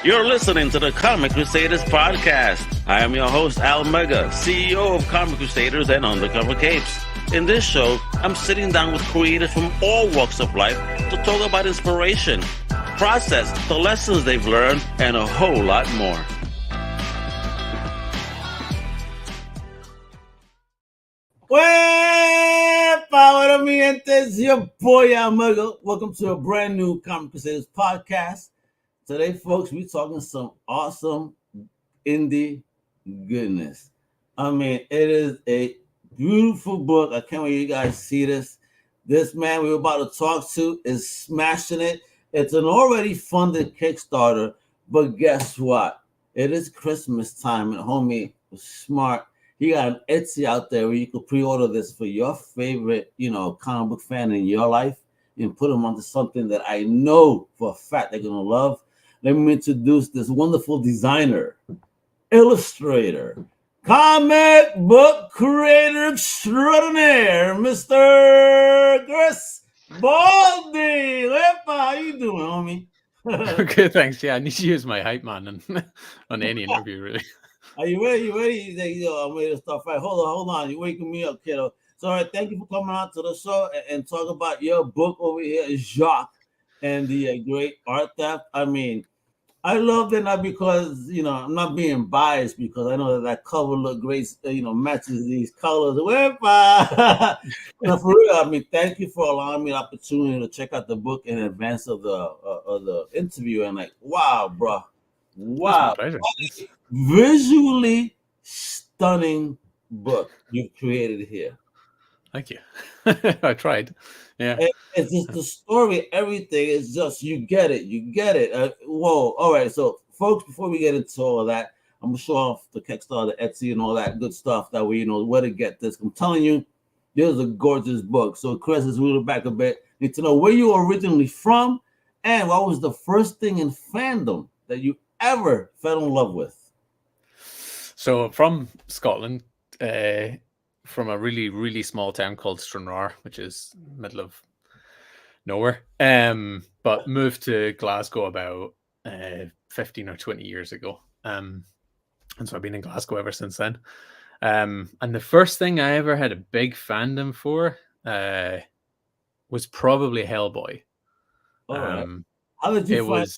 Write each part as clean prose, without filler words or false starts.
You're listening to the Comic Crusaders podcast. I am your host, Al Mega, CEO of Comic Crusaders and Undercover Capes. In this show, I'm sitting down with creators from all walks of life to talk about inspiration, process, the lessons they've learned, and a whole lot more. Well, mi gente, it's your boy Al Mega. Welcome to a brand new Comic Crusaders podcast. Today, folks, we're talking some awesome indie goodness. I mean, it is a beautiful book. I can't wait you guys see this. This man we're about to talk to is smashing it. It's an already funded Kickstarter, but guess what? It is Christmas time, and homie was smart. He got an Etsy out there where you can pre-order this for your favorite, comic book fan in your life and put them onto something that I know for a fact they're going to love. Let me introduce this wonderful designer, illustrator, comic book creator extraordinaire, Mr. Chris Baldie. How you doing, homie? Good, thanks. Yeah, I need to use my hype man on any interview, really. Are you ready? You ready? I'm ready to start fighting. Hold on. You're waking me up, kiddo. So, all right, thank you for coming out to the show and talk about your book over here, Jacques, and the great art theft. I mean, I love it not because, I'm not being biased because I know that cover look great, matches these colors. For real, I mean, thank you for allowing me the opportunity to check out the book in advance of the interview. And wow, bro. Wow. Visually stunning book you've created here. Thank you. I tried. Yeah. It's just the story, everything is just, you get it. Whoa. All right. So, folks, before we get into all of that, I'm going to show off the Kickstarter, Etsy, and all that good stuff that we where to get this. I'm telling you, this is a gorgeous book. So, Chris, let's reel it back a bit. Need to know where you were originally from and what was the first thing in fandom that you ever fell in love with? So, from Scotland, from a really, really small town called Streamyard, which is middle of nowhere. But moved to Glasgow about 15 or 20 years ago. And so I've been in Glasgow ever since then. And the first thing I ever had a big fandom for was probably Hellboy. Right. How did you find it?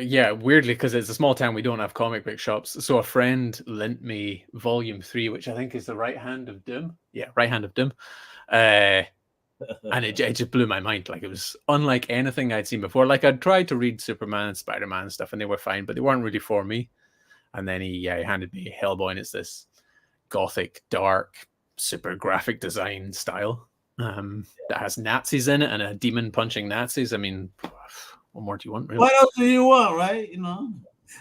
Yeah, weirdly, because it's a small town, we don't have comic book shops. So a friend lent me Volume 3, which I think is the Right Hand of Doom. Yeah, Right Hand of Doom. And it just blew my mind. Like, it was unlike anything I'd seen before. Like, I'd tried to read Superman and Spider-Man and stuff, and they were fine, but they weren't really for me. And then he handed me Hellboy, and it's this gothic, dark, super graphic design style that has Nazis in it and a demon punching Nazis. I mean, what more do you want, really? What else do you want, right?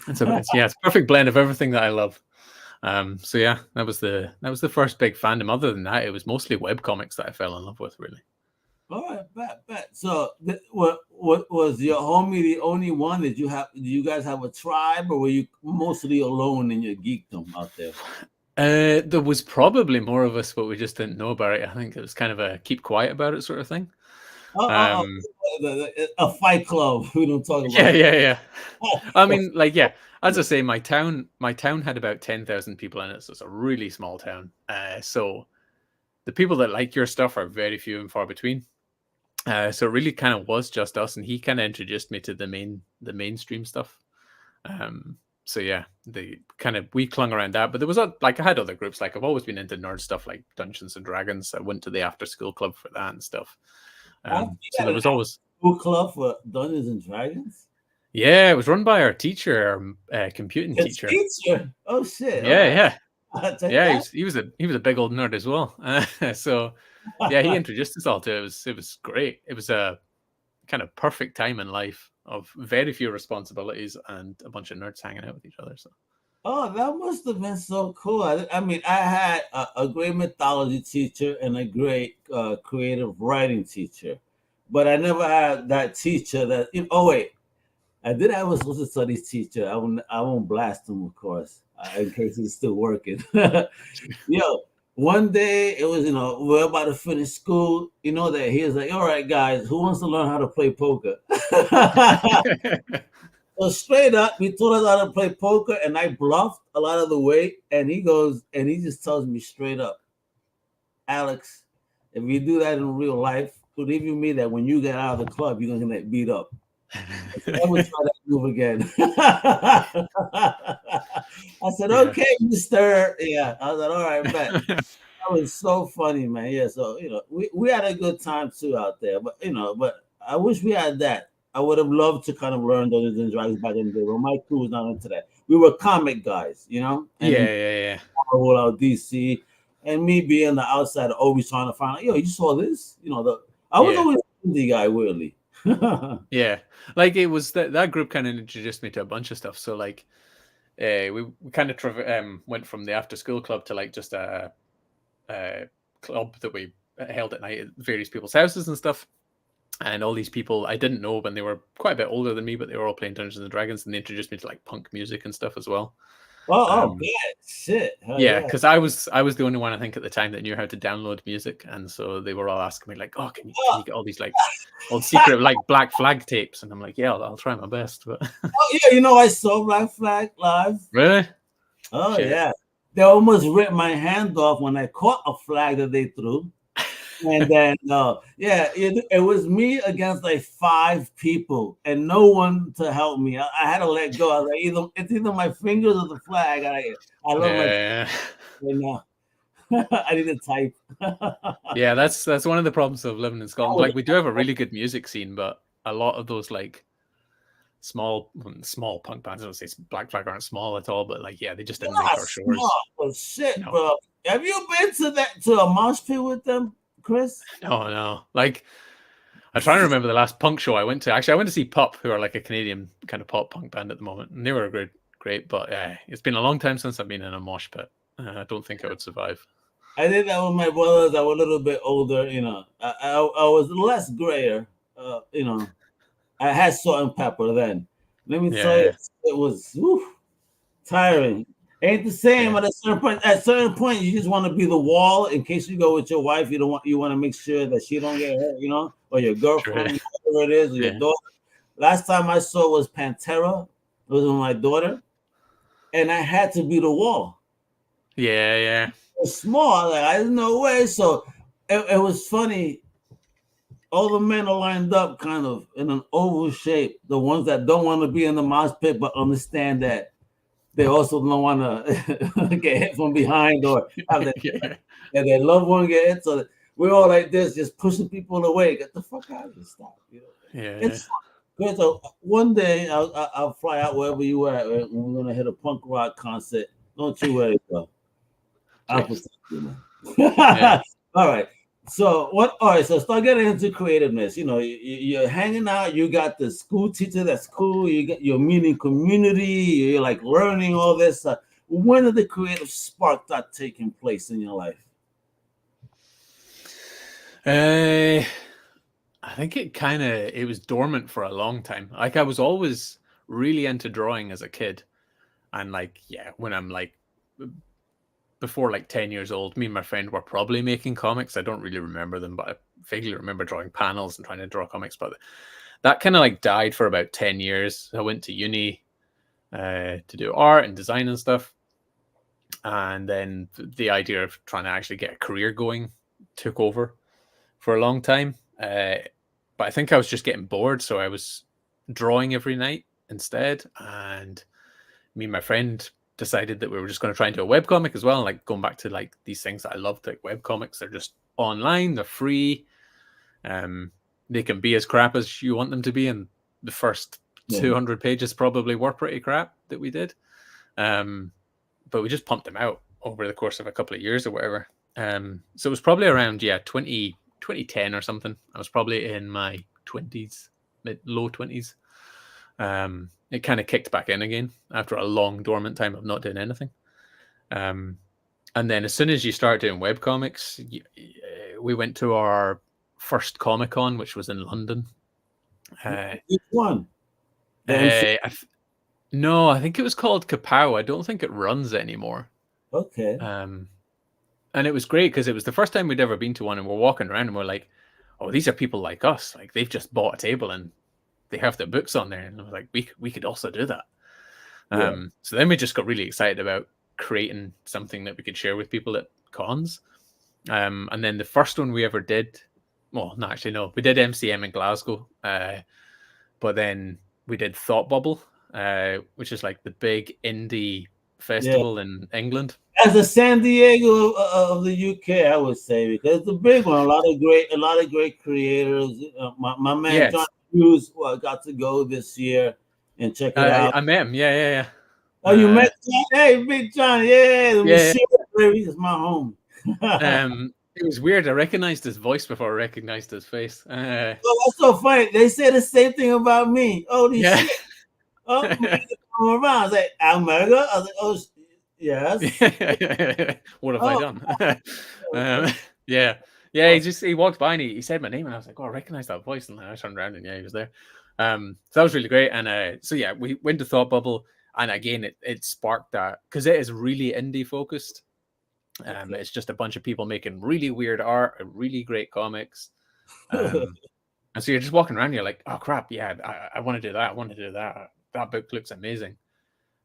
It's a perfect blend of everything that I love. So yeah, that was the first big fandom. Other than that, it was mostly webcomics that I fell in love with, really. All right, bet. So, what was your homie the only one? Did you guys have a tribe, or were you mostly alone in your geekdom out there? There was probably more of us, but we just didn't know about it. I think it was kind of a keep quiet about it sort of thing. A fight club. We don't talk about. Yeah. I mean, as I say, my town had about 10,000 people in it, so it's a really small town. So the people that like your stuff are very few and far between. So it really kind of was just us, and he kind of introduced me to the mainstream stuff. So yeah, we clung around that, but there was I had other groups. Like, I've always been into nerd stuff, like Dungeons and Dragons. I went to the after school club for that and stuff. So there was always school club for Dungeons and Dragons. Yeah, it was run by our teacher, our computing teacher. Teacher? Oh shit! Yeah. He was a big old nerd as well. So yeah, he introduced us all to it. It was great. It was a kind of perfect time in life of very few responsibilities and a bunch of nerds hanging out with each other. So. Oh, that must have been so cool. I mean, I had a great mythology teacher and a great creative writing teacher, but I never had that teacher that. Oh wait, I did have a social studies teacher. I won't blast him, of course, in case he's still working. One day it was, we're about to finish school, that he was like, all right, guys, who wants to learn how to play poker? So straight up, he told us how to play poker, and I bluffed a lot of the way. And he goes, and he just tells me straight up, Alex, if you do that in real life, believe you me that when you get out of the club, you're gonna get beat up. I would try that move again. I said, okay, Mr. Yeah. I was like, all right, bet. That was so funny, man. Yeah, so we had a good time too out there, but but I wish we had that. I would have loved to kind of learn Dungeons and Dragons back in the day, but my crew was not into that. We were comic guys, and yeah. Marvel out DC, and me being the outsider, always trying to find out, you saw this, I was always the guy, weirdly. Yeah, like it was that group kind of introduced me to a bunch of stuff. So like, we kind of went from the after school club to like just a club that we held at night at various people's houses and stuff. And all these people I didn't know when they were quite a bit older than me, but they were all playing Dungeons and Dragons, and they introduced me to like punk music and stuff as well. Oh, shit! Yeah, because I was the only one I think at the time that knew how to download music, and so they were all asking me like, "Oh, can you get all these like old secret like Black Flag tapes?" And I'm like, "Yeah, I'll try my best." But I saw Black Flag live. Really? Oh shit. Yeah, they almost ripped my hand off when I caught a flag that they threw. And then, it was me against like 5 people and no one to help me. I had to let go. I was like, it's either my fingers or the flag. I love my I need to type. Yeah, that's one of the problems of living in Scotland. Like, we do have a really good music scene, but a lot of those like small punk bands, I don't say Black Flag aren't small at all, but like, they just didn't make our shows. Oh shit, bro. Have you been to a mosh pit with them, Chris? No. Like, I'm trying to remember the last punk show I went to. Actually, I went to see Pup, who are like a Canadian kind of pop punk band at the moment, and they were great. But it's been a long time since I've been in a mosh pit. I don't think I would survive. I did that with my brothers that were a little bit older. I was less grayer. I had salt and pepper then. Let me tell you, it was tiring. Ain't the same at a certain point. At a certain point, you just want to be the wall in case you go with your wife. You want to make sure that she don't get hurt, or your girlfriend, whatever it is, or your daughter. Last time I saw was Pantera. It was with my daughter, and I had to be the wall. Yeah. It was small. Like, there's no way. So it was funny. All the men are lined up kind of in an oval shape. The ones that don't want to be in the mosh pit, but understand that they also don't want to get hit from behind or have their loved one get hit. So we're all like this, just pushing people away. Get the fuck out of here. Stop. It's good. So one day I'll fly out wherever you are, and we're going to hit a punk rock concert. Don't you worry, though. I'll protect you, man. All right. So so start getting into creativeness. You're hanging out. You got the school teacher that's cool. You got your meeting community. You're like learning all this. When did the creative spark start taking place in your life? I think it was dormant for a long time. Like, I was always really into drawing as a kid, and when I'm like before like 10 years old, me and my friend were probably making comics. I don't really remember them, but I vaguely remember drawing panels and trying to draw comics. But that kind of like died for about 10 years. I went to uni to do art and design and stuff. And then the idea of trying to actually get a career going took over for a long time. But I think I was just getting bored. So I was drawing every night instead. And me and my friend decided that we were just going to try and do a webcomic as well. And like going back to like these things that I loved, like webcomics, they're just online, they're free. They can be as crap as you want them to be. And the first 200 pages probably were pretty crap that we did. But we just pumped them out over the course of a couple of years or whatever. So it was probably around 2010 or something. I was probably in my 20s, low 20s. It kind of kicked back in again after a long dormant time of not doing anything. And then as soon as you start doing webcomics, we went to our first Comic-Con, which was in London. Which one? No, I think it was called Kapow. I don't think it runs anymore. Okay. And it was great because it was the first time we'd ever been to one, and we're walking around and we're like, oh, these are people like us. Like, they've just bought a table and they have their books on there, and I was like, we could also do that. Yeah. So then we just got really excited about creating something that we could share with people at cons. And then the first one we ever did, well, no, actually, no, we did MCM in Glasgow, but then we did Thought Bubble, which is like the big indie festival in England. As a San Diego of the UK, I would say, because it's a big one. A lot of great creators. My man John Hughes got to go this year and check it out. I met him. Yeah. Oh, you met John? Hey, Big John. Yeah. It's my home. It was weird. I recognized his voice before I recognized his face. Oh, that's so funny. They say the same thing about me. Holy shit. Oh, come around. I was like, Almega? I was like, oh, yes. What have I done? Yeah. He walked by and he said my name, and I was like, oh, I recognize that voice. And then I turned around and he was there. So that was really great. And so yeah, we went to Thought Bubble, and again, it sparked that, because it is really indie focused. It's just a bunch of people making really weird art and really great comics. And so you're just walking around, you're like, oh crap, yeah, I want to do that. I want to do that. That book looks amazing.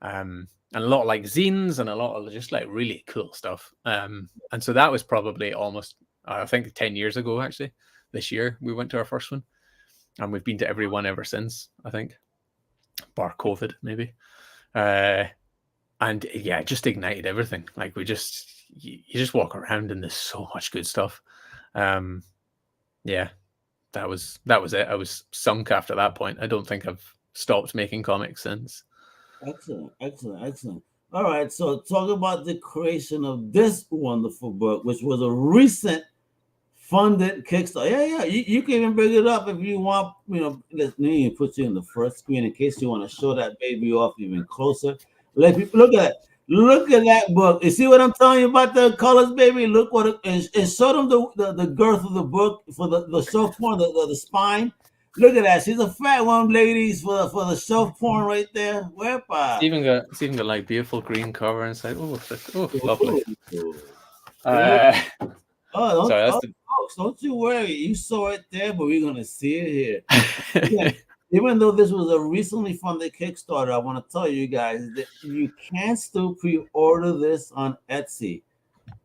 And a lot of like zines and a lot of just like really cool stuff. And so that was probably almost, I think 10 years ago, actually. This year we went to our first one, and we've been to every one ever since, I think, bar COVID maybe. And yeah, it just ignited everything. Like you just walk around and there's so much good stuff. Yeah, that was it. I was sunk after that point. I don't think I've stopped making comics since. Excellent. All right, so talk about the creation of this wonderful book, which was a recent funded Kickstarter. Yeah, you can even bring it up if you want. Let me put you in the first screen in case you want to show that baby off even closer. Let people look at it. Look at that book. You see what I'm telling you about the colors, baby? Look what and show them the girth of the book for the shelf porn, the spine. Look at that. She's a fat one, ladies, for the shelf porn right there. Where it's even got like beautiful green cover inside. Oh, lovely. Don't you worry. You saw it there, but we're gonna see it here. Even though this was a recently funded Kickstarter, I want to tell you guys that you can still pre-order this on Etsy.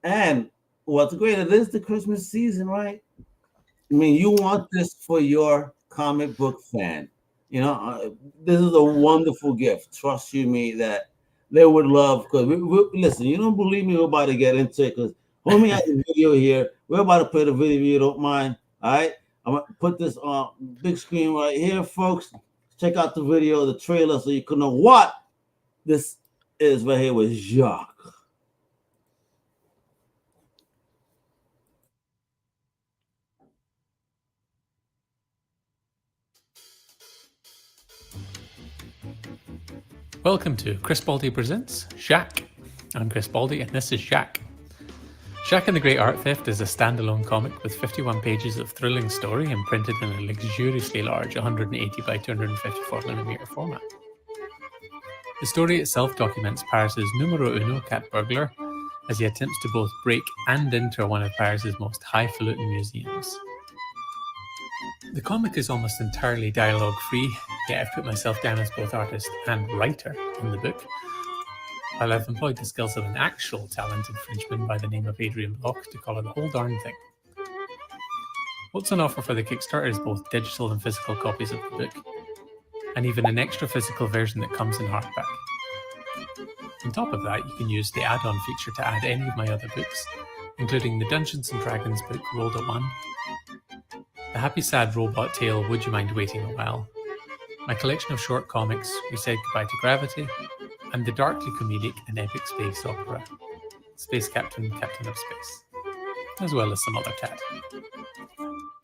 And what's great, it is the Christmas season, right? I mean, you want this for your comic book fan. This is a wonderful gift. Trust you me that they would love, because listen, you don't believe me, we're about to get into it, because homie has a video here. We're about to play the video if you don't mind. All right. I'm going to put this on big screen right here, folks. Check out the video, the trailer, so you can know what this is right here with Jacques. Welcome to Chris Baldie Presents Jacques. I'm Chris Baldie, and this is Jacques. Jacques and the Great Art Theft is a standalone comic with 51 pages of thrilling story and printed in a luxuriously large 180 by 254mm format. The story itself documents Paris's numero uno cat burglar as he attempts to both break and enter one of Paris's most highfalutin museums. The comic is almost entirely dialogue-free, yet I've put myself down as both artist and writer in the book, while I've employed the skills of an actual talented Frenchman by the name of Adrian Bloch to colour the whole darn thing. What's on offer for the Kickstarter is both digital and physical copies of the book, and even an extra physical version that comes in hardback. On top of that, you can use the add-on feature to add any of my other books, including the Dungeons & Dragons book Rolled at 1, the Happy Sad Robot Tale Would You Mind Waiting a While, my collection of short comics We Said Goodbye to Gravity, and the darkly comedic and epic space opera Space Captain, Captain of Space, as well as some other tat.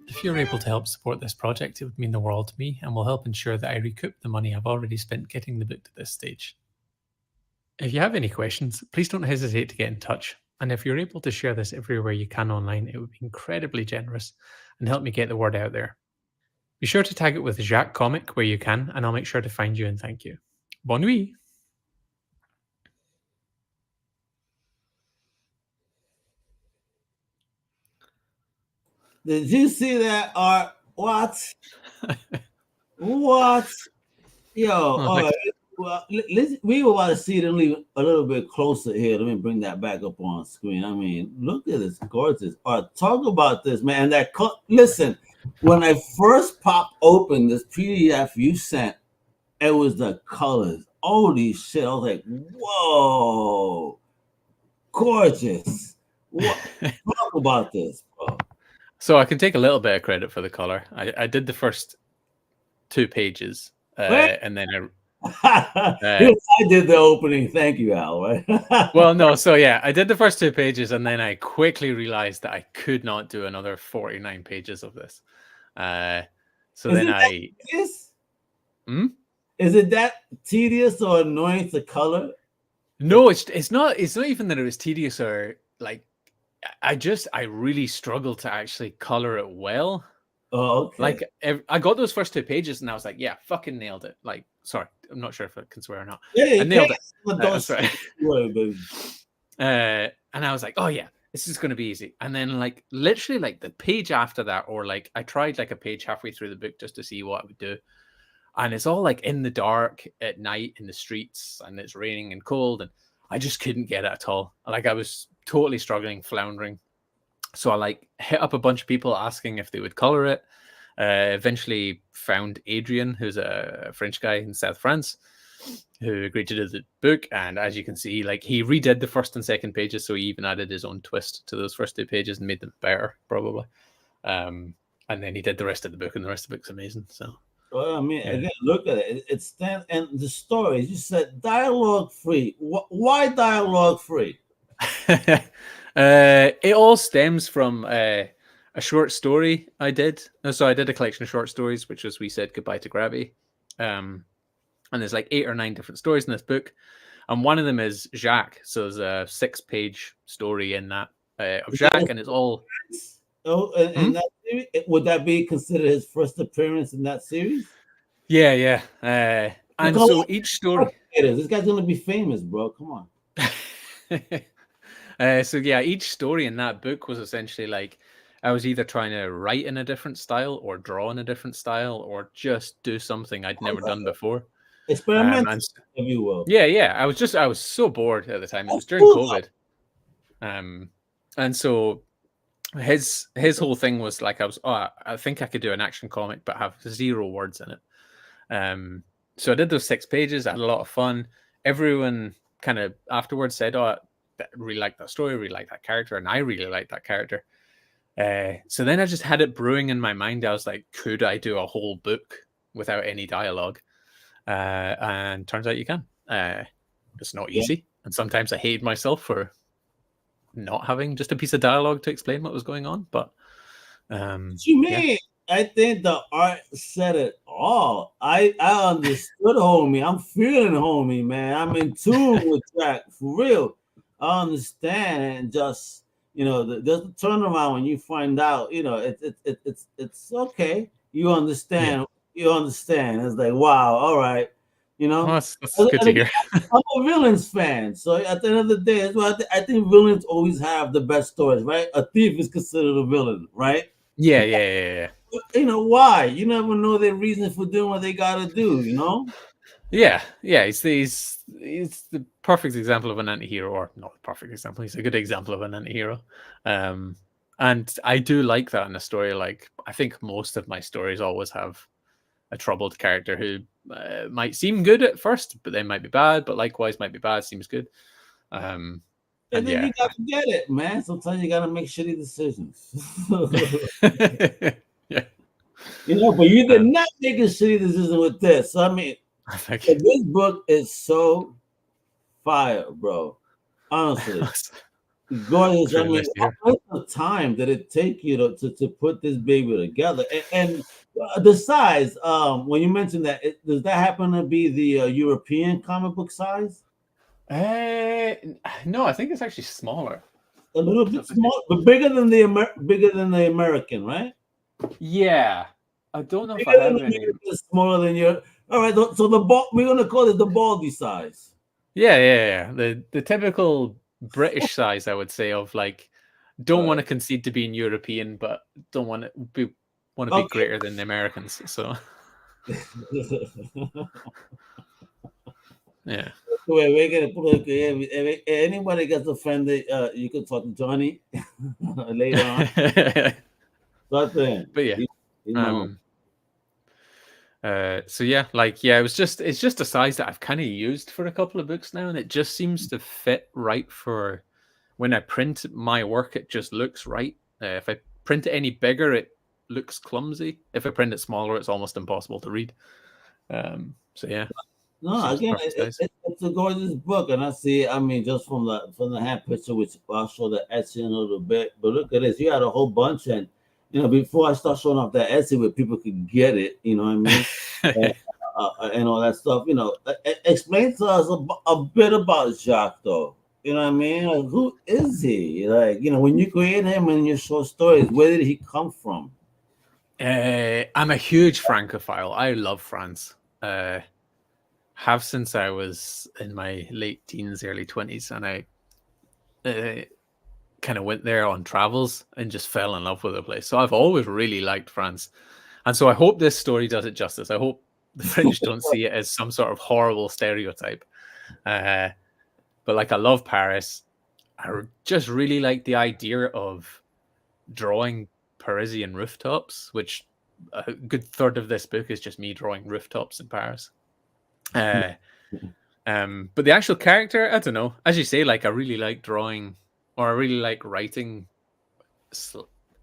If you're able to help support this project, it would mean the world to me and will help ensure that I recoup the money I've already spent getting the book to this stage. If you have any questions, please don't hesitate to get in touch, and if you're able to share this everywhere you can online, it would be incredibly generous and help me get the word out there. Be sure to tag it with Jacques Comic where you can, and I'll make sure to find you and thank you. Bonne nuit! Did you see that art? What? What? Yo, Oh, all thanks. right. Well, we were about to see it and leave a little bit closer here. Let me bring that back up on screen. I mean, look at this, gorgeous art. Talk about this, man. Listen, when I first popped open this PDF you sent, it was the colors. Holy shit! I was like, whoa, gorgeous. What? Talk about this, bro. So I can take a little bit of credit for the color. I did the first 2 pages, and then I did the opening. Thank you, Al. Right? well, no, so yeah, I did the first 2 pages, and then I quickly realized that I could not do another 49 pages of this. So then I. Is it that tedious or annoying to color? No, it's not. It's not even that it was tedious or like. I really struggled to actually color it well. Oh, okay. Like I got those first 2 pages and I was like, yeah, fucking nailed it. Like, sorry, I'm not sure if I can swear or not. Yeah, I nailed it. That's right. And I was like, oh yeah, this is going to be easy. And then like literally like the page after that, or like I tried like a page halfway through the book just to see what I would do. And it's all like in the dark at night in the streets, and it's raining and cold, and I just couldn't get it at all. Like I was totally struggling, floundering. So I like hit up a bunch of people asking if they would color it. Eventually found Adrian, who's a French guy in South France, who agreed to do the book. And as you can see, like he redid the first and second pages, so he even added his own twist to those first 2 pages and made them better, probably. And then he did the rest of the book, and the rest of the book's amazing. So. Well, I mean, again, look at it. It stands, and the stories. You said dialogue free. Why dialogue free? It all stems from a short story I did. So I did a collection of short stories, which was We Said Goodbye to Gravity. And there's like 8 or 9 different stories in this book. And one of them is Jacques. So there's a 6-page story in that of Jacques, and it's all. Oh, and that series, would that be considered his first appearance in that series? Yeah. And so each story. This guy's gonna be famous, bro. Come on. So yeah, each story in that book was essentially like I was either trying to write in a different style or draw in a different style or just do something I'd never done before. Experimental, if you will. Yeah. I was so bored at the time. It was during COVID. And so his whole thing was like I think I could do an action comic but have 0 words in it. So I did those 6 pages. I had a lot of fun. Everyone kind of afterwards said, "Oh, I really like that story, really like that character," and I really like that character. So then I just had it brewing in my mind. I was like, could I do a whole book without any dialogue? And turns out you can. It's not easy, and sometimes I hated myself for not having just a piece of dialogue to explain what was going on. But what you mean? Yeah. I think the art said it all. I understood, homie. I'm feeling, homie, man. I'm in tune with Jack for real. I understand, and just there's the turnaround when you find out. It's okay. You understand. Yeah. You understand. It's like, wow, all right. That's good to hear. I'm a villains fan, so at the end of the day, that's why I think villains always have the best stories, right? A thief is considered a villain, right? Yeah. Why? You never know their reason for doing what they gotta do. Yeah. He's the perfect example of an anti-hero, or not the perfect example. He's a good example of an anti-hero. And I do like that in a story. Like I think most of my stories always have a troubled character who might seem good at first, but they might be bad. But likewise, might be bad, seems good. And then you gotta get it, man. Sometimes you gotta make shitty decisions. Yeah. But you did not make a shitty decision with this. I mean, this book is so fire, bro. Honestly. Gorgeous. I mean, how much time did it take you to put this baby together? And the size, when you mentioned that, does that happen to be the European comic book size? No, I think it's actually smaller. A little bit smaller, but bigger than the American, right? Yeah, I don't know if I have any. Smaller than your. All right, so we're gonna call it the Baldie size. Yeah. The typical British size, I would say, of like don't want to concede to being European, but don't want to be greater than the Americans. So Yeah. We're gonna put if anybody gets offended, you can talk to Johnny later on. Talk to him. But yeah. He's my home. So yeah, like it's just a size that I've kind of used for a couple of books now, and it just seems to fit right for when I print my work. It just looks right. If I print it any bigger, it looks clumsy. If I print it smaller, it's almost impossible to read. So yeah. No, again, it's a gorgeous book, and I see. I mean, just from the hand picture, which I'll show the Etsy in a little bit. But look at this, you had a whole bunch, and before I start showing off that Etsy, where people could get it, you know what I mean, and all that stuff. Explain to us a bit about Jacques, though. You know what I mean? Like, who is he? Like, when you create him in your short stories, where did he come from? I'm a huge Francophile. I love France. Have since I was in my late teens, early 20s, and I kind of went there on travels and just fell in love with the place. So I've always really liked France. And so I hope this story does it justice. I hope the French don't see it as some sort of horrible stereotype. But like, I love Paris. I just really like the idea of drawing Parisian rooftops, which a good third of this book is just me drawing rooftops in Paris. But the actual character, I don't know. As you say, like, I really like drawing, or I really like writing.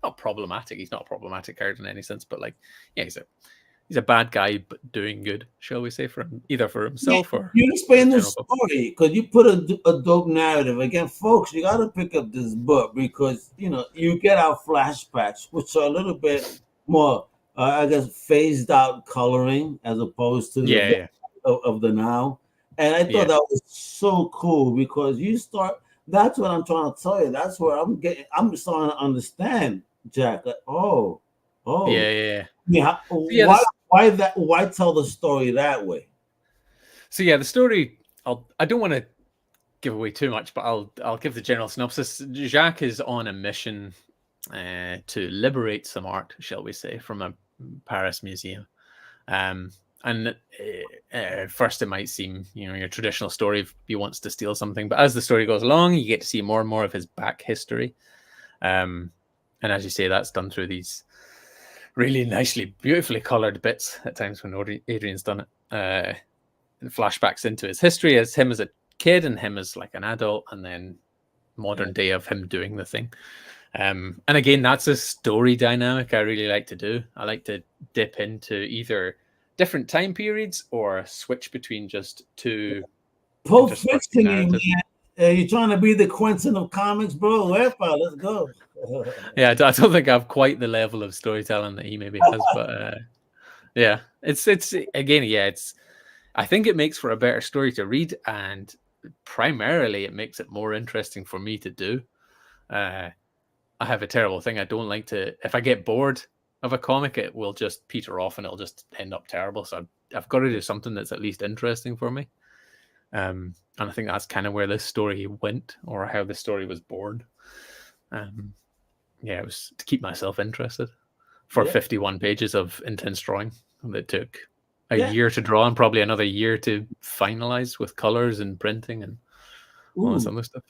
Not problematic. He's not a problematic character in any sense, but like, yeah, he's a bad guy, but doing good, shall we say, either for himself or. You explain the story because you put a dope narrative. Again, folks, you got to pick up this book because you get our flashbacks, which are a little bit more, I guess, phased out coloring as opposed to of the now. And I thought that was so cool because that's what I'm trying to tell you. That's where I'm starting to understand, Jack. Like, why tell the story that way? So yeah, the story, I don't want to give away too much, but I'll give the general synopsis. Jacques is on a mission to liberate some art, shall we say, from a Paris museum. And at first it might seem, your traditional story, if he wants to steal something. But as the story goes along, you get to see more and more of his back history. And as you say, that's done through these really nicely, beautifully colored bits at times when Adrian's done it. Flashbacks into his history as him as a kid and him as like an adult, and then modern day of him doing the thing. And again, that's a story dynamic I really like to do. I like to dip into either different time periods or switch between just two. Pulp Fiction, man. You're trying to be the Quentin of comics, bro. Let's go. Yeah, I don't think I have quite the level of storytelling that he maybe has, but yeah, it's again, I think it makes for a better story to read, and primarily it makes it more interesting for me to do. I have a terrible thing. I don't like to, if I get bored of a comic, it will just peter off and it'll just end up terrible. So I've got to do something that's at least interesting for me. And I think that's kind of where this story went, or how the story was born. It was to keep myself interested for 51 pages of intense drawing that took a year to draw and probably another year to finalize with colors and printing and all this other stuff.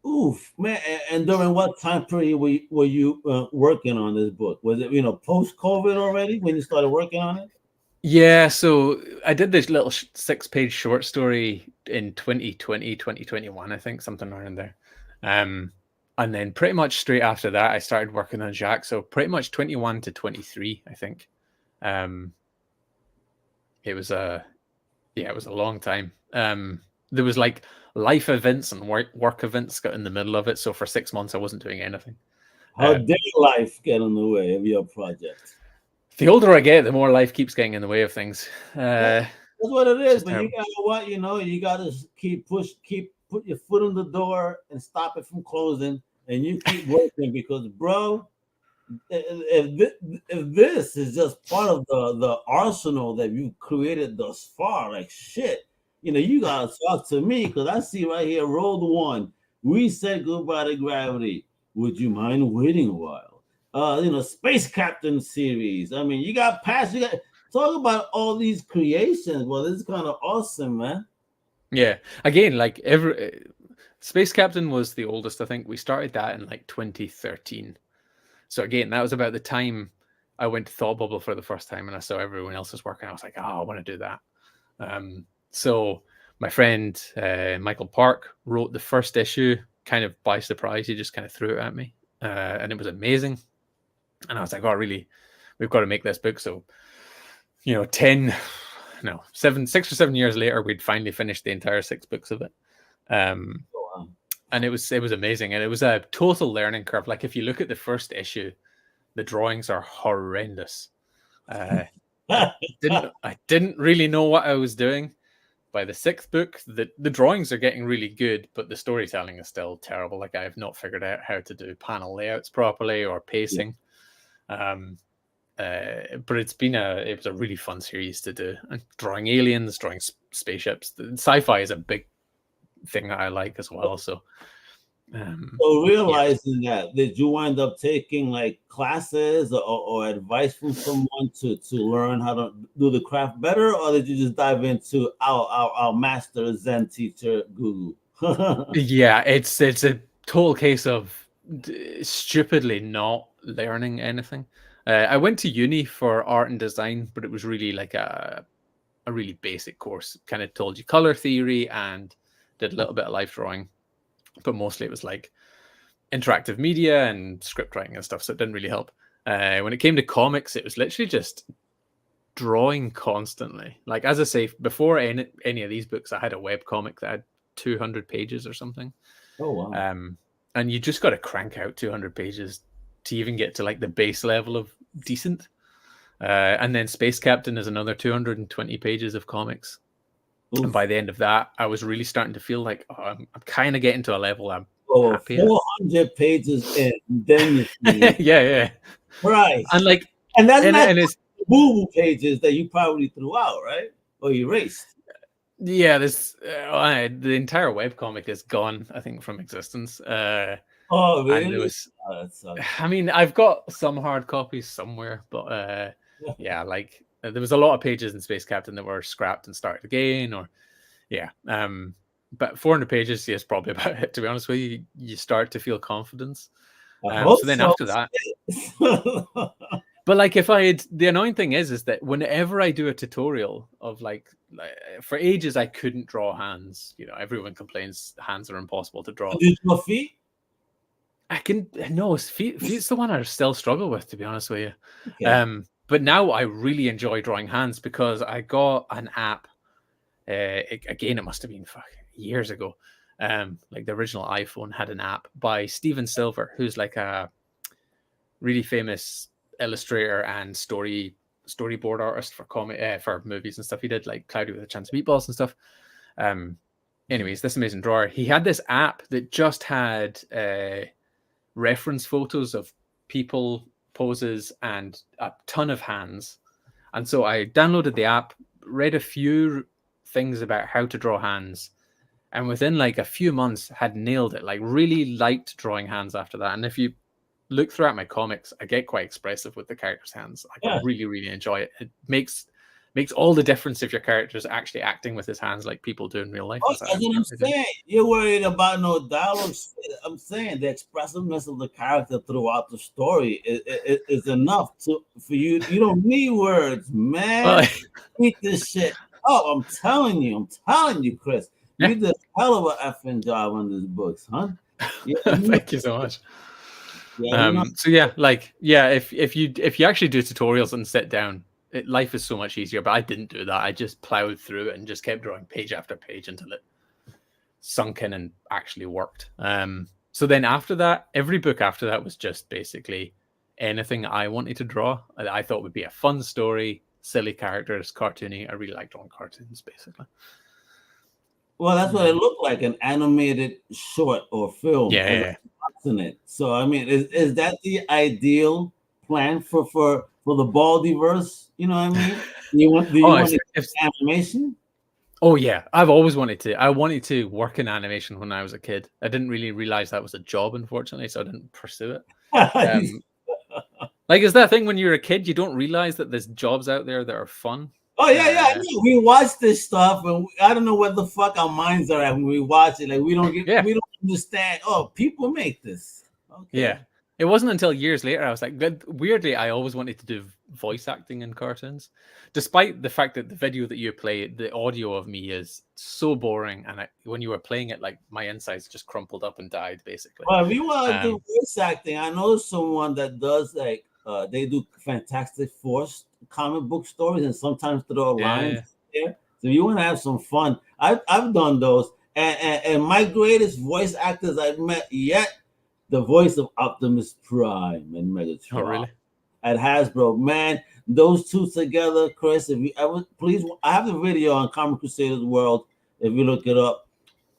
Oof, man! And during what time period were you working on this book? Was it post-COVID already when you started working on it? Yeah, so I did this little 6-page short story in 2020, 2021, I think, something around there. And then pretty much straight after that, I started working on Jacques. So pretty much 21 to 23, I think. It was a long time. There was like life events and work events got in the middle of it. So for 6 months, I wasn't doing anything. How did life get in the way of your project? The older I get, the more life keeps getting in the way of things. That's what it is. But you gotta you gotta put your foot in the door and stop it from closing, and you keep working because, bro, if this is just part of the arsenal that you created thus far, like shit, you gotta talk to me because I see right here, rolled 1. We said goodbye to gravity. Would you mind waiting a while? Space Captain series. I mean, you got past. talk about all these creations. Well, this is kind of awesome, man. Yeah. Again, like Space Captain was the oldest. I think we started that in like 2013. So again, that was about the time I went to Thought Bubble for the first time, and I saw everyone else's work, and I was like, oh, I want to do that. So my friend Michael Park wrote the first issue kind of by surprise. He just kind of threw it at me, and it was amazing. And I was like, oh, really? We've got to make this book. So, 6 or 7 years later, we'd finally finished the entire 6 books of it. And it was amazing. And it was a total learning curve. Like, if you look at the first issue, the drawings are horrendous. I didn't really know what I was doing. By the 6th book, the drawings are getting really good, but the storytelling is still terrible. Like, I have not figured out how to do panel layouts properly or pacing. But it was a really fun series to do. And drawing aliens, drawing spaceships. The sci-fi is a big thing that I like as well. So realizing that, did you wind up taking like classes or advice from someone to learn how to do the craft better, or did you just dive into our master Zen teacher Guru? Yeah, it's a total case of stupidly not learning anything. I went to uni for art and design, but it was really like a really basic course. Kind of told you color theory and did a little bit of life drawing. But mostly it was like interactive media and script writing and stuff, so it didn't really help. When it came to comics, it was literally just drawing constantly. Like, as I say, before any of these books, I had a web comic that had 200 pages or something. Oh, wow. And you just got to crank out 200 pages to even get to like the base level of decent. And then Space Captain is another 220 pages of comics. Oof. And by the end of that, I was really starting to feel like I'm kind of getting to a level I'm happy 400 pages in, then yeah. Right. And that's not boo-boo pages that you probably threw out, right? Or erased. Yeah, this the entire webcomic is gone, I think, from existence. Oh, really? And it was, I mean, I've got some hard copies somewhere, but yeah, like there was a lot of pages in Space Captain that were scrapped and started again, but 400 pages is probably about it, to be honest with you. You start to feel confidence. So then after that, but like the annoying thing is that whenever I do a tutorial of like for ages, I couldn't draw hands. Everyone complains hands are impossible to draw. Do you draw feet? Feet's the one I still struggle with, to be honest with you. Okay. But now I really enjoy drawing hands because I got an app. It must have been years ago. Like the original iPhone had an app by Steven Silver, who's like a really famous illustrator and storyboard artist for movies and stuff. He did like Cloudy with a Chance of Meatballs and stuff. Anyways, this amazing drawer. He had this app that just had reference photos of people, poses, and a ton of hands. And so I downloaded the app, read a few things about how to draw hands, and within like a few months had nailed it. Like really liked drawing hands after that. And if you look throughout my comics, I get quite expressive with the characters' hands. I really, really enjoy it. It makes all the difference if your character's actually acting with his hands like people do in real life. That's what I'm saying. You're worried about no dialogue. I'm saying the expressiveness of the character throughout the story is enough for you. You don't need words, man. Eat this shit. Oh, I'm telling you, Chris. You did a hell of an effing job on this books, huh? Yeah, thank you so much. If you actually do tutorials and sit down, life is so much easier. But I didn't do that. I just plowed through it and just kept drawing page after page until it sunk in and actually worked. So then after that, every book after that was just basically anything I wanted to draw. I thought would be a fun story, silly characters, cartoony. I really like drawing cartoons, basically. Well, that's what it looked like, an animated short or film. Yeah. In it. So I mean, is that the ideal plan for the Baldie verse? You know what I mean? Do you want animation? Oh yeah, I've always wanted to. I wanted to work in animation when I was a kid. I didn't really realize that was a job, unfortunately, so I didn't pursue it. Like, is that thing when you're a kid, you don't realize that there's jobs out there that are fun? Oh yeah, I know. We watch this stuff, and I don't know what the fuck our minds are at when we watch it. Like we don't understand. Oh, people make this. Okay. Yeah. It wasn't until years later I was like, weirdly, I always wanted to do voice acting in cartoons, despite the fact that the video that you play, the audio of me is so boring, and when you were playing it, like my insides just crumpled up and died, basically. Well, if you want to do voice acting, I know someone that does like they do Fantastic Four comic book stories, and sometimes throw lines there. So you want to have some fun. I've done those, and my greatest voice actors I've met yet. The voice of Optimus Prime and Megatron. Oh, really? At Hasbro, man, those two together, Chris. If you ever, please, I have the video on Comic Crusaders World. If you look it up,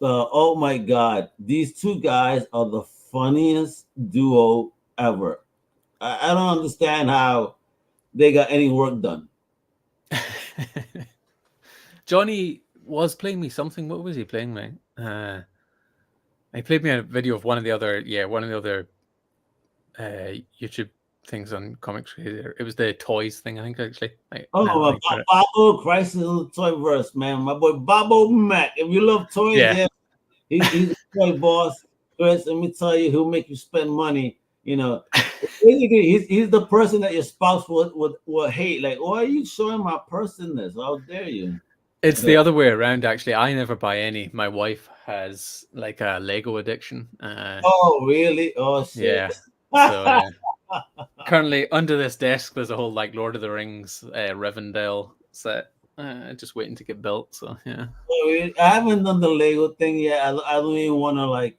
oh my God, these two guys are the funniest duo ever. I don't understand how they got any work done. Johnny was playing me something. What was he playing me? He played me a video of one of the other YouTube things on Comics. It was the toys thing, I think, actually. Bobo Crisis of the Toyverse, man. My boy Bobo Mac. If you love toys, he's a toy boss. Chris, let me tell you, he'll make you spend money. You know, he's the person that your spouse would hate. Like, why are you showing my person this? How dare you? It's the other way around, actually. I never buy any. My wife has like a Lego addiction. Oh, really? Oh, shit. Yeah. So, currently under this desk, there's a whole like Lord of the Rings Rivendell set, just waiting to get built. So yeah. I haven't done the Lego thing yet. I don't even want to like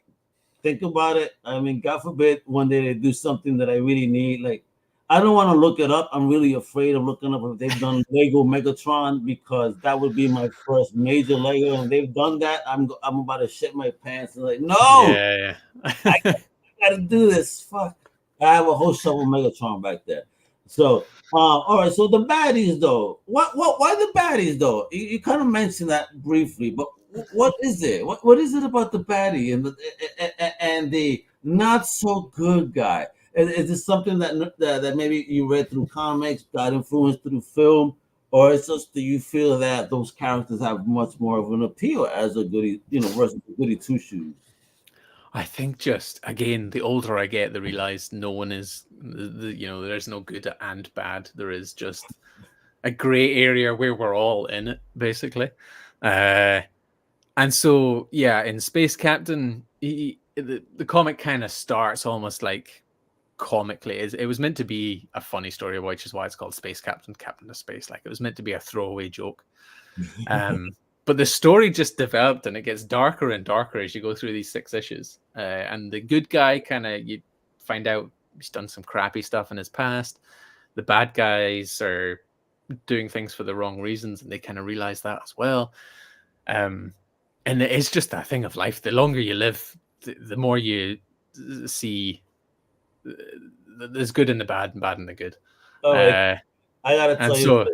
think about it. I mean, God forbid one day they do something that I really need. Like, I don't want to look it up. I'm really afraid of looking up if they've done Lego Megatron, because that would be my first major Lego. And if they've done that, I'm about to shit my pants and like, no, I gotta do this. Fuck, I have a whole shovel Megatron back there. So, all right. So the baddies, though, why the baddies, though? You kind of mentioned that briefly, but what is it? What is it about the baddie and the not so good guy? Is this something that maybe you read through comics, got influenced through film, or it's just do you feel that those characters have much more of an appeal as a goody, versus a goody two shoes? I think just again, the older I get, the realize no one is, there is no good and bad. There is just a gray area where we're all in it, basically. And so, yeah, in Space Captain, the comic kind of starts almost like comically. It was meant to be a funny story, which is why it's called Space Captain, Captain of Space. Like, it was meant to be a throwaway joke. But the story just developed, and it gets darker and darker as you go through these 6 issues. And the good guy you find out he's done some crappy stuff in his past. The bad guys are doing things for the wrong reasons, and they kind of realize that as well. And it's just that thing of life. The longer you live, the more you see there's good in the bad and bad in the good. Oh, I gotta tell you,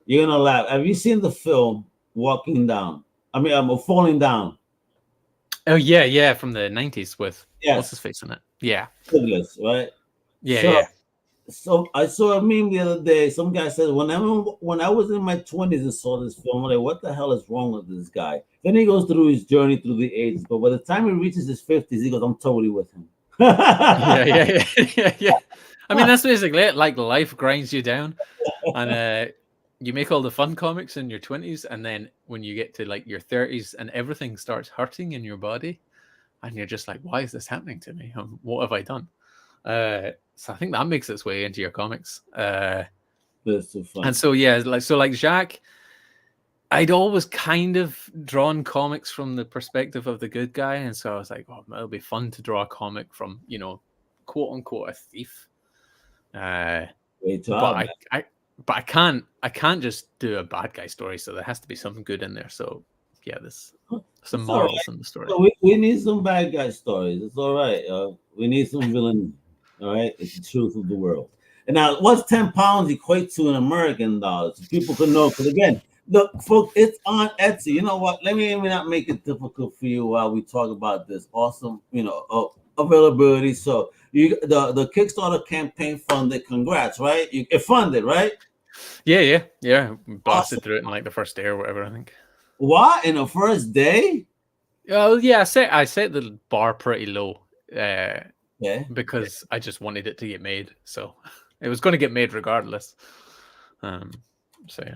you're gonna laugh. Have you seen the film Walking Down? I mean, I'm Falling Down. Oh yeah, from the 90s with what's his face in it? Yeah, Douglas, right? Yeah. So I saw a meme the other day. Some guy said, when I was in my 20s and saw this film, I'm like, what the hell is wrong with this guy? Then he goes through his journey through the ages, but by the time he reaches his 50s, he goes, I'm totally with him. yeah. I mean, that's basically it. Like, life grinds you down, and you make all the fun comics in your 20s, and then when you get to like your 30s and everything starts hurting in your body, and you're just like, why is this happening to me? What have I done? So I think that makes its way into your comics. That's so fun. And so like Jacques, I'd always kind of drawn comics from the perspective of the good guy, and so I was like, oh, it'll be fun to draw a comic from, quote unquote, a thief. But I can't just do a bad guy story, so there has to be something good in there. So yeah, there's some morals in the story. So we need some bad guy stories. It's all right. We need some villain. All right, it's the truth of the world. And now, what's 10 pounds equate to in American dollars? So people can know. Because again, look, folks, it's on Etsy. You know what? Let me not make it difficult for you while we talk about this awesome, availability. So the Kickstarter campaign funded. Congrats, right? It funded, right? Yeah. Blasted Awesome. through it in like the first day or whatever, I think. What, in the first day? Oh yeah, I set the bar pretty low. Yeah. Because I just wanted it to get made. So it was going to get made regardless. So yeah.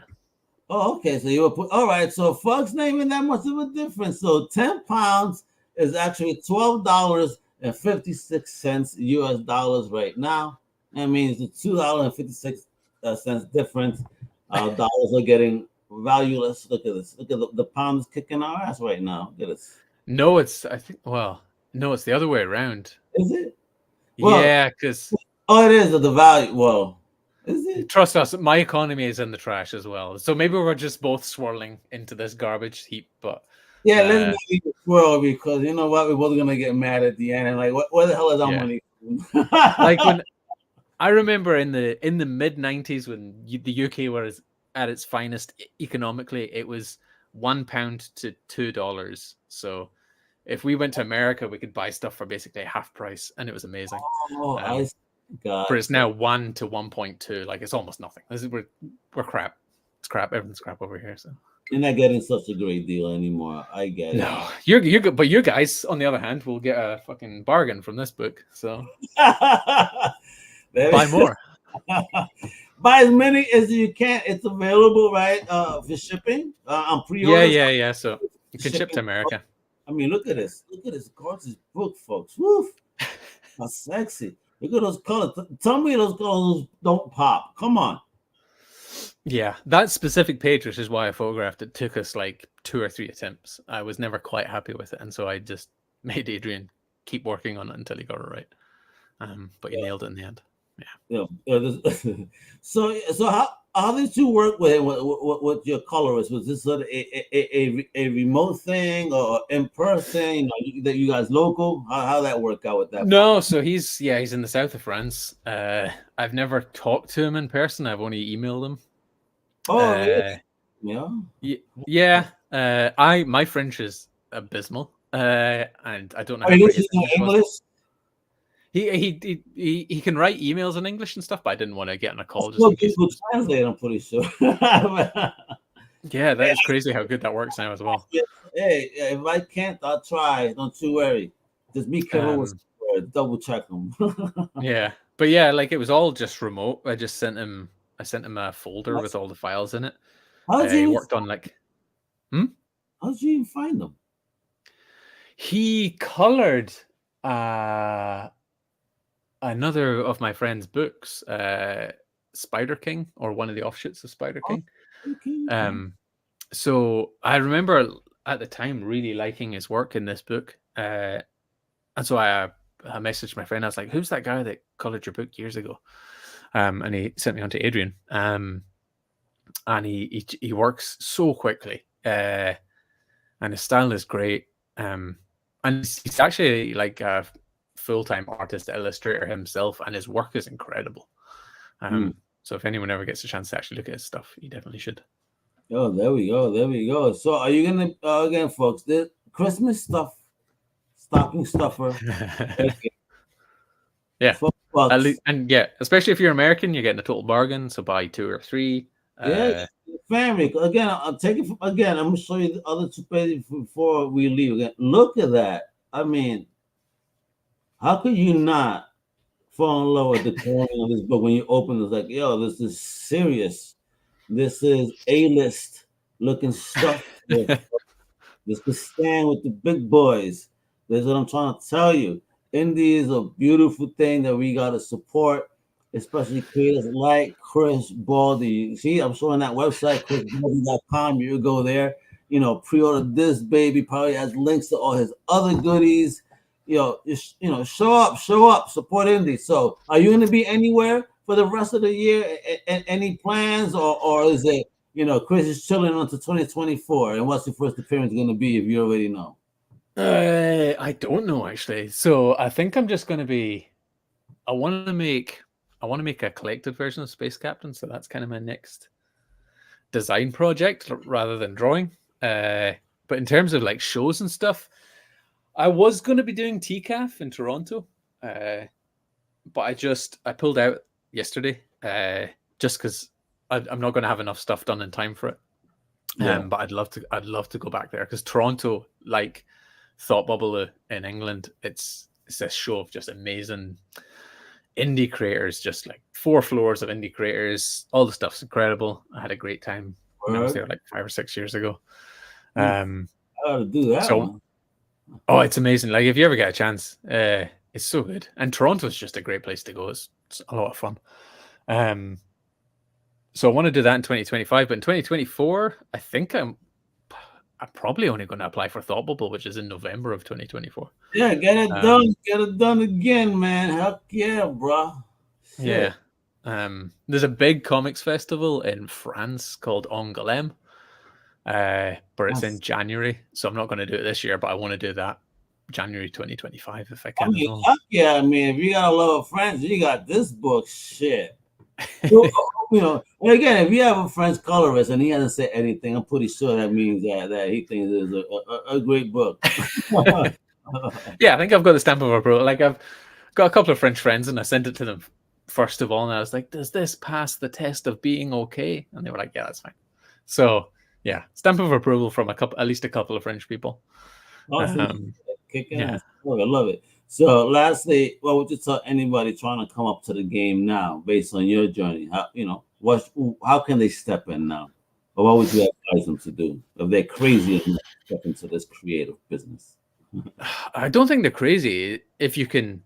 Oh, okay. So you were all right. So folks, not even that much of a difference. So £10 is actually $12.56 US dollars right now. That means the $2.56 difference. Dollars are getting valueless. Look at this. Look at the pound is kicking our ass right now. Look at this. No, it's the other way around. Is it? Well, yeah, because it is the value. Well, is it? Trust us, my economy is in the trash as well. So maybe we're just both swirling into this garbage heap. But yeah, let's not even swirl, because you know what, we're both gonna get mad at the end and like, where the hell is our money? Like when I remember in the mid 90s when the UK was at its finest economically, it was £1 to $2. So if we went to America, we could buy stuff for basically half price, and it was amazing. But it's now 1 to 1.2. Like, it's almost nothing. We're crap. It's crap. Everything's crap over here. So you're not getting such a great deal anymore. I get it. No, you're good. But you guys, on the other hand, will get a fucking bargain from this book. So buy more. Buy as many as you can. It's available, right? For shipping. I'm pre-order. Yeah. So you can ship to America. I mean, look at this. Look at this gorgeous book, folks. Woof. How sexy. Look at those colors. Tell me those colors don't pop. Come on. Yeah, that specific page, which is why I photographed it, took us like 2 or 3 attempts. I was never quite happy with it, and so I just made Adrian keep working on it until he got it right. But he nailed it in the end. Yeah. So how did you work with your colorist? Was this sort of a remote thing or in person? You know, that you guys local? How that work out with that? No, so he's in the south of France. I've never talked to him in person. I've only emailed him. Oh, really? Yeah. My French is abysmal, and I don't know. English? He can write emails in English and stuff, but I didn't want to get on a call. Just Google Translate, I'm pretty sure. Yeah, that is crazy how good that works now as well. Hey, if I can't, I'll try. Don't you worry. Just be careful with words. Double check them. Yeah, but yeah, like it was all just remote. I sent him a folder with all the files in it. How did you worked on like? How did you even find them? He colored another of my friend's books, Spider King, or one of the offshoots of Spider King. Okay. So I remember at the time really liking his work in this book, and so I messaged my friend. I was like, "Who's that guy that colored your book years ago?" And he sent me on to Adrian. And he works so quickly, and his style is great. And he's actually like a full-time artist illustrator himself, and his work is incredible. So if anyone ever gets a chance to actually look at his stuff, you definitely should. Oh, there we go. So are you gonna again, folks? The Christmas stuff, stocking stuffer. Yeah, and yeah, especially if you're American, you're getting a total bargain. So buy 2 or 3. Yeah, family. Again, I'll take it. I'm gonna show you the other 2 pages before we leave. Again, look at that. I mean, how could you not fall in love with the coloring of this book when you open it? It's like, yo, this is serious. This is A-list looking stuff. This could stand with the big boys. That's what I'm trying to tell you. Indie is a beautiful thing that we gotta support, especially creators like Chris Baldie. See, I'm showing that website, chrisbaldy.com. You go there, pre-order this baby. Probably has links to all his other goodies. Show up, support indie. So, are you going to be anywhere for the rest of the year? Any plans, or is it, Chris is chilling until 2024? And what's your first appearance going to be, if you already know? I don't know actually. So I think I'm just going to be. I want to make a collected version of Space Captain. So that's kind of my next design project rather than drawing. But in terms of like shows and stuff, I was going to be doing TCAF in Toronto, but I pulled out yesterday, just because I'm not going to have enough stuff done in time for it. But I'd love to go back there, because Toronto, like Thought Bubble in England, it's this show of just amazing indie creators, just like 4 floors of indie creators. All the stuff's incredible. I had a great time when I was there like 5 or 6 years ago. I ought to do that one. Oh, it's amazing. Like, if you ever get a chance, it's so good. And Toronto's just a great place to go. It's a lot of fun. So I want to do that in 2025, but in 2024, I think I'm probably only going to apply for Thought Bubble, which is in November of 2024. Yeah, get it done. Get it done again, man. Heck yeah, bro. Shit. Yeah. There's a big comics festival in France called Angoulême, but it's in January. So I'm not going to do it this year, but I want to do that January 2025 if I can. I mean, heck yeah, I mean, if you got a love of France, you got this book. Shit. Again, if you have a French colorist and he hasn't said anything, I'm pretty sure that means that he thinks it's a great book. Yeah, I think I've got the stamp of approval. Like, I've got a couple of French friends, and I sent it to them first of all, and I was like, "Does this pass the test of being okay?" And they were like, "Yeah, that's fine." So yeah, stamp of approval from at least a couple of French people. Awesome. I love it. So lastly, what would you tell anybody trying to come up to the game now, based on your journey? How can they step in now? Or what would you advise them to do if they're crazy enough to step into this creative business? I don't think they're crazy. If you can,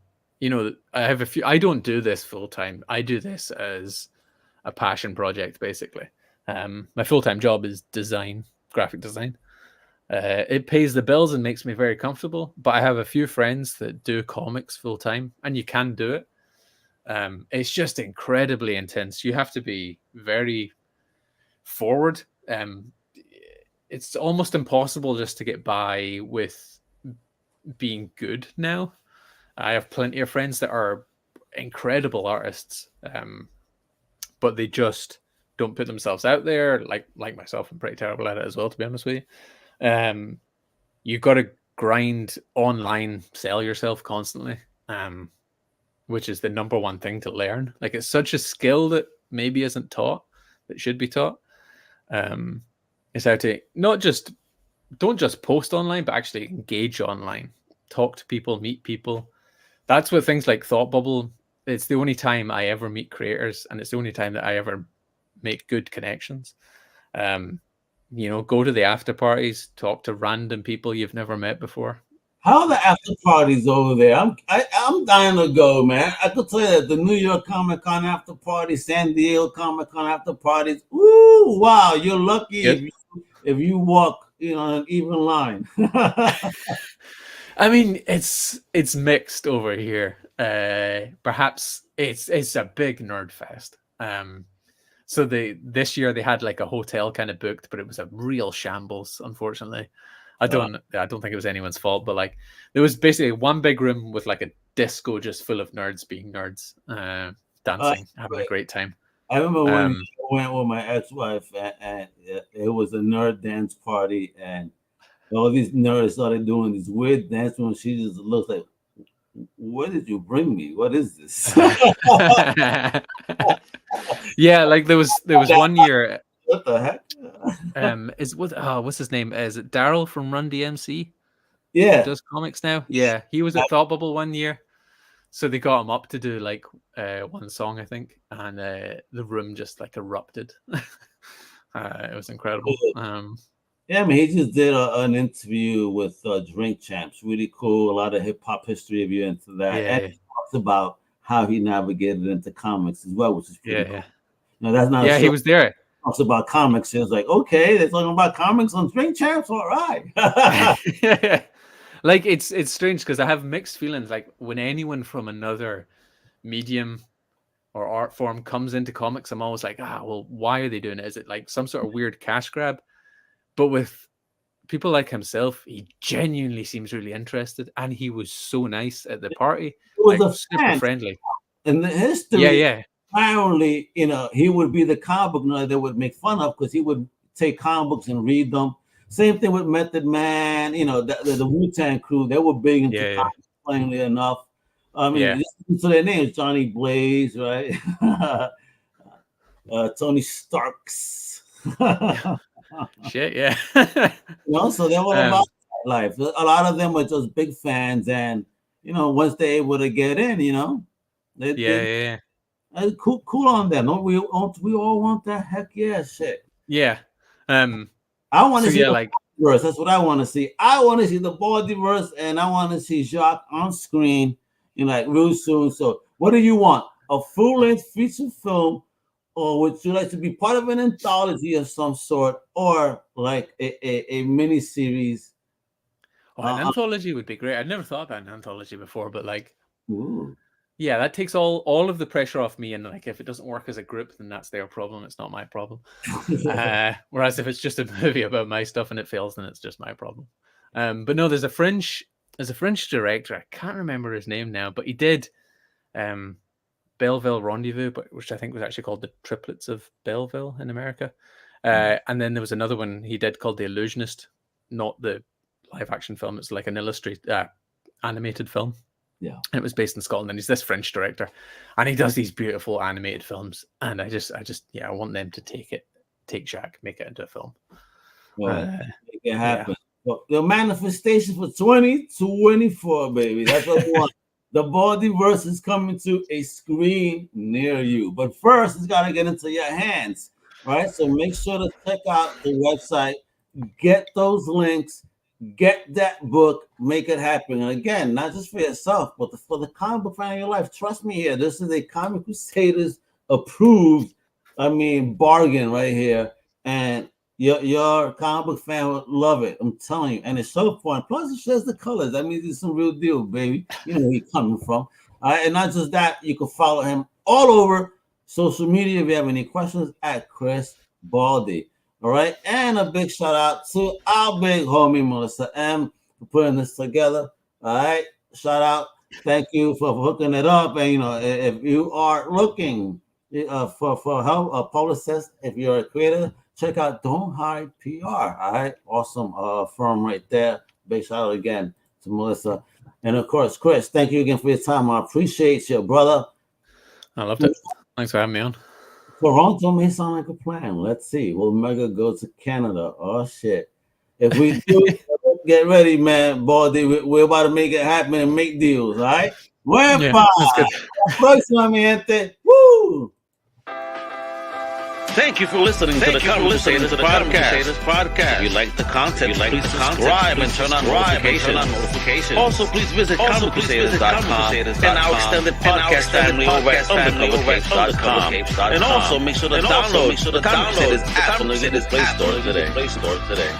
I don't do this full time. I do this as a passion project, basically. My full-time job is graphic design. It pays the bills and makes me very comfortable, but I have a few friends that do comics full time, and you can do it. It's just incredibly intense. You have to be very forward. It's almost impossible just to get by with being good now. I have plenty of friends that are incredible artists, but they just don't put themselves out there. Like myself, I'm pretty terrible at it as well, to be honest with you. You got to grind online, sell yourself constantly, which is the number one thing to learn. Like, it's such a skill that maybe isn't taught, that should be taught. It's how to don't just post online, but actually engage online, talk to people, meet people. That's what things like Thought Bubble. It's the only time I ever meet creators, and it's the only time that I ever make good connections. Go to the after parties, talk to random people you've never met before. How are the after parties over there? I'm dying to go, man. I could tell you that the New York Comic Con after party, San Diego Comic Con after parties. Ooh, wow! You're lucky if you walk, an even line. I mean, it's mixed over here. Perhaps it's a big nerd fest. So this year they had like a hotel kind of booked, but it was a real shambles, unfortunately. I don't think it was anyone's fault, but like, there was basically one big room with like a disco just full of nerds being nerds, dancing, having a great time. I remember when I went with my ex-wife, and it was a nerd dance party, and all these nerds started doing these weird dance moves. She just looked like, "What did you bring me? What is this?" Yeah, like there was one year. What the heck? What's his name? Is it Daryl from Run DMC? Yeah, he does comics now. Yeah, he was at Thought Bubble one year, so they got him up to do like one song, I think, and the room just like erupted. It was incredible. Yeah, I mean, he just did an interview with Drink Champs. Really cool. A lot of hip hop history if you're into that. Yeah, and he talks about how he navigated into comics as well, which is pretty cool. Yeah. No, that's not. Yeah, he was there. He talks about comics. It was like, okay, they're talking about comics on Drink Champs. All right. Like, it's strange because I have mixed feelings. Like, when anyone from another medium or art form comes into comics, I'm always like, well, why are they doing it? Is it like some sort of weird cash grab? But with people like himself, he genuinely seems really interested, and he was so nice at the party. He was super friendly. In the history, yeah. Apparently, he would be the comic book nerd they would make fun of because he would take comic books and read them. Same thing with Method Man, the Wu-Tang crew. They were big into comics, plainly enough. I mean, listen to their names: Johnny Blaze, right? Tony Starks. Shit, yeah. So they're all about life. A lot of them were just big fans, and once they're able to get in, yeah. Cool on them. Don't we all want that? Heck yeah, shit. Yeah. I want to see like verse. That's what I want to see. I want to see the Baldie verse, and I want to see Jacques on screen, real soon. So, what do you want? A full-length feature film, or would you like to be part of an anthology of some sort, or like a mini series? An anthology would be great. I'd never thought about an anthology before, but ooh. Yeah, that takes all of the pressure off me. And if it doesn't work as a group, then that's their problem. It's not my problem. Whereas if it's just a movie about my stuff and it fails, then it's just my problem. But no, there's a French director. I can't remember his name now, but he did Belleville Rendezvous, which I think was actually called The Triplets of Belleville in America. And then there was another one he did called The Illusionist, not the live action film. It's like an animated film. Yeah, and it was based in Scotland, and he's this French director, and he does these beautiful animated films. And I want them to take Jacques, make it into a film. Make it happen. Yeah. The manifestation for 2024, baby. That's what we want. The Baldieverse is coming to a screen near you, but first it's got to get into your hands, right? So make sure to check out the website, get those links. Get that book, make it happen. And again, not just for yourself, but for the comic book fan of your life. Trust me here. This is a Comic Crusaders approved, bargain right here. And your comic book fan would love it. I'm telling you. And it's so fun. Plus, it shares the colors. That means it's some real deal, baby. You know where he's coming from. All right. And not just that, you can follow him all over social media if you have any questions at Chris Baldie. All right, and a big shout out to our big homie Melissa M for putting this together. All right, shout out, thank you for hooking it up. And if you are looking for help, a publicist, if you're a creator, check out Don't Hide PR. All right, awesome firm right there. Big shout out again to Melissa, and of course, Chris. Thank you again for your time. I appreciate you, brother. I loved it. Thanks for having me on. Toronto may sound like a plan. Let's see. Will Mega go to Canada? Oh, shit. If we do, get ready, man. Baldie, we're about to make it happen and make deals, all right? Próxima, mi gente. Woo! Thank you for listening to the Comic Crusaders podcast. If you like the content, please subscribe and turn on notifications. Also, please visit comiccrusaders.shop and our extended podcast family over at undercovercapes.com. And also, make sure to download the Comic Crusaders app from the Play Store today.